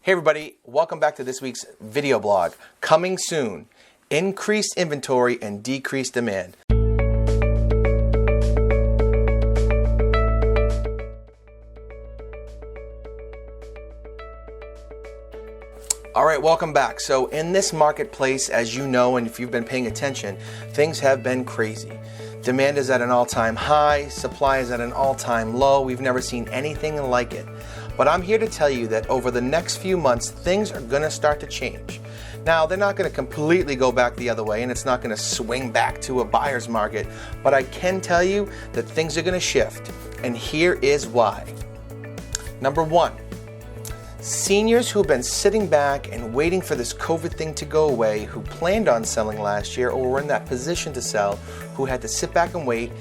Hey everybody, welcome back to this week's video blog. Coming soon, increased inventory and decreased demand. All right, welcome back. So in this marketplace, as you know, and if you've been paying attention, things have been crazy. Demand is at an all-time high, supply is at an all-time low. We've never seen anything like it. But I'm here to tell you that over the next few months, things are going to start to change. Now, they're not going to completely go back the other way, and it's not going to swing back to a buyer's market, but I can tell you that things are going to shift, and here is why. Number one, seniors who have been sitting back and waiting for this COVID thing to go away, who planned on selling last year or were in that position to sell, who had to sit back and wait,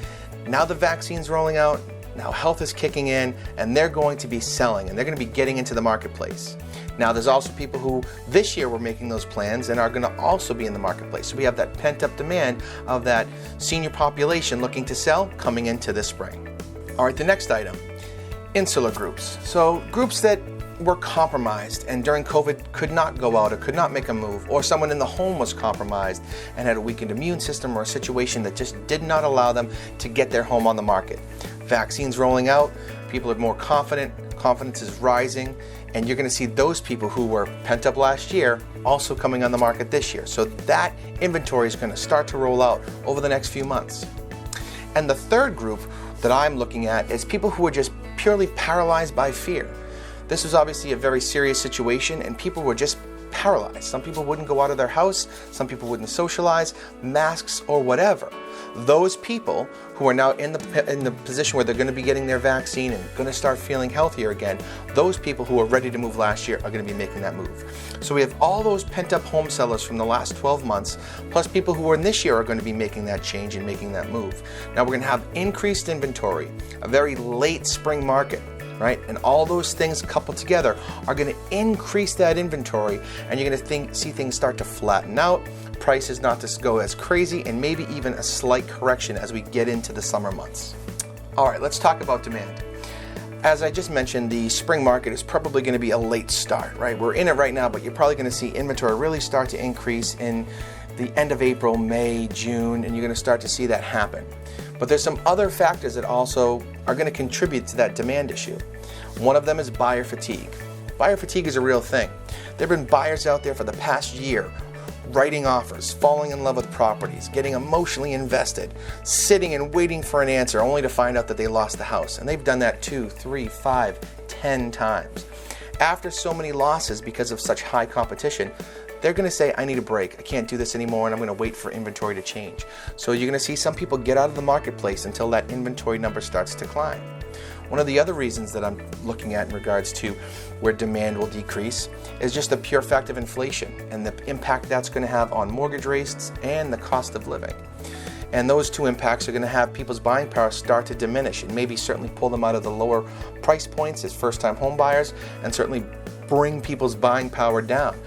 now the vaccine's rolling out, now health is kicking in, and they're going to be selling, and they're going to be getting into the marketplace. Now, there's also people who this year were making those plans and are going to also be in the marketplace. So we have that pent-up demand of that senior population looking to sell coming into this spring. All right, the next item, insular groups. So groups that were compromised and during COVID could not go out or could not make a move, or someone in the home was compromised and had a weakened immune system or a situation that just did not allow them to get their home on the market. Vaccines rolling out, people are more confident, confidence is rising, and you're going to see those people who were pent up last year also coming on the market this year. So that inventory is going to start to roll out over the next few months. And the third group that I'm looking at is people who are just purely paralyzed by fear. This was obviously a very serious situation, and people were just paralyzed. Some people wouldn't go out of their house, some people wouldn't socialize, masks or whatever. Those people who are now in the position where they're going to be getting their vaccine and going to start feeling healthier again, those people who were ready to move last year are going to be making that move. So we have all those pent-up home sellers from the last 12 months, plus people who are in this year are going to be making that change and making that move. Now we're going to have increased inventory, a very late spring market, right? And all those things coupled together are going to increase that inventory, and you're going to see things start to flatten out, prices not to go as crazy, and maybe even a slight correction as we get into the summer months. All right, let's talk about demand. As I just mentioned, the spring market is probably going to be a late start, right? We're in it right now, but you're probably going to see inventory really start to increase in the end of April, May, June, and you're going to start to see that happen. But there's some other factors that also are going to contribute to that demand issue. One of them is buyer fatigue. Buyer fatigue is a real thing. There have been buyers out there for the past year writing offers, falling in love with properties, getting emotionally invested, sitting and waiting for an answer only to find out that they lost the house. And they've done that 2, 3, 5, 10 times. After so many losses because of such high competition, they're going to say, I need a break. I can't do this anymore, and I'm going to wait for inventory to change. So you're going to see some people get out of the marketplace until that inventory number starts to climb. One of the other reasons that I'm looking at in regards to where demand will decrease is just the pure fact of inflation and the impact that's going to have on mortgage rates and the cost of living. And those two impacts are going to have people's buying power start to diminish and maybe certainly pull them out of the lower price points as first-time home buyers, and certainly bring people's buying power down.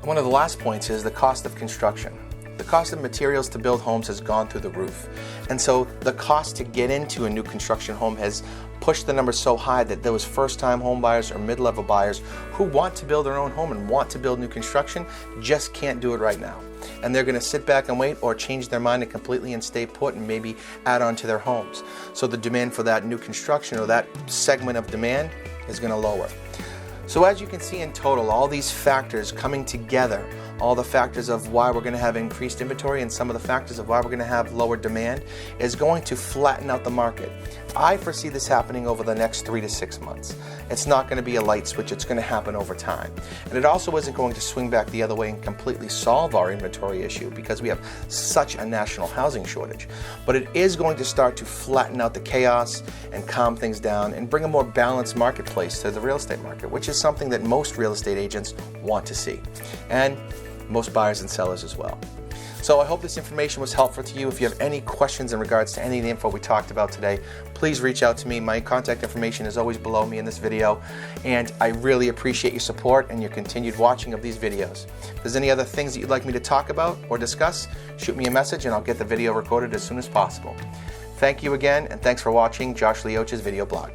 One of the last points is the cost of construction. The cost of materials to build homes has gone through the roof. And so the cost to get into a new construction home has pushed the numbers so high that those first-time home buyers or mid-level buyers who want to build their own home and want to build new construction just can't do it right now. And they're going to sit back and wait, or change their mind and completely and stay put and maybe add on to their homes. So the demand for that new construction, or that segment of demand, is going to lower. So as you can see in total, all these factors coming together, all the factors of why we're going to have increased inventory and some of the factors of why we're going to have lower demand, is going to flatten out the market. I foresee this happening over the next 3 to 6 months. It's not going to be a light switch, it's going to happen over time. And it also isn't going to swing back the other way and completely solve our inventory issue, because we have such a national housing shortage. But it is going to start to flatten out the chaos and calm things down and bring a more balanced marketplace to the real estate market, which is something that most real estate agents want to see, and most buyers and sellers as well. So I hope this information was helpful to you. If you have any questions in regards to any of the info we talked about today, please reach out to me. My contact information is always below me in this video, and I really appreciate your support and your continued watching of these videos. If there's any other things that you'd like me to talk about or discuss, shoot me a message and I'll get the video recorded as soon as possible. Thank you again, and thanks for watching Josh Lioce's video blog.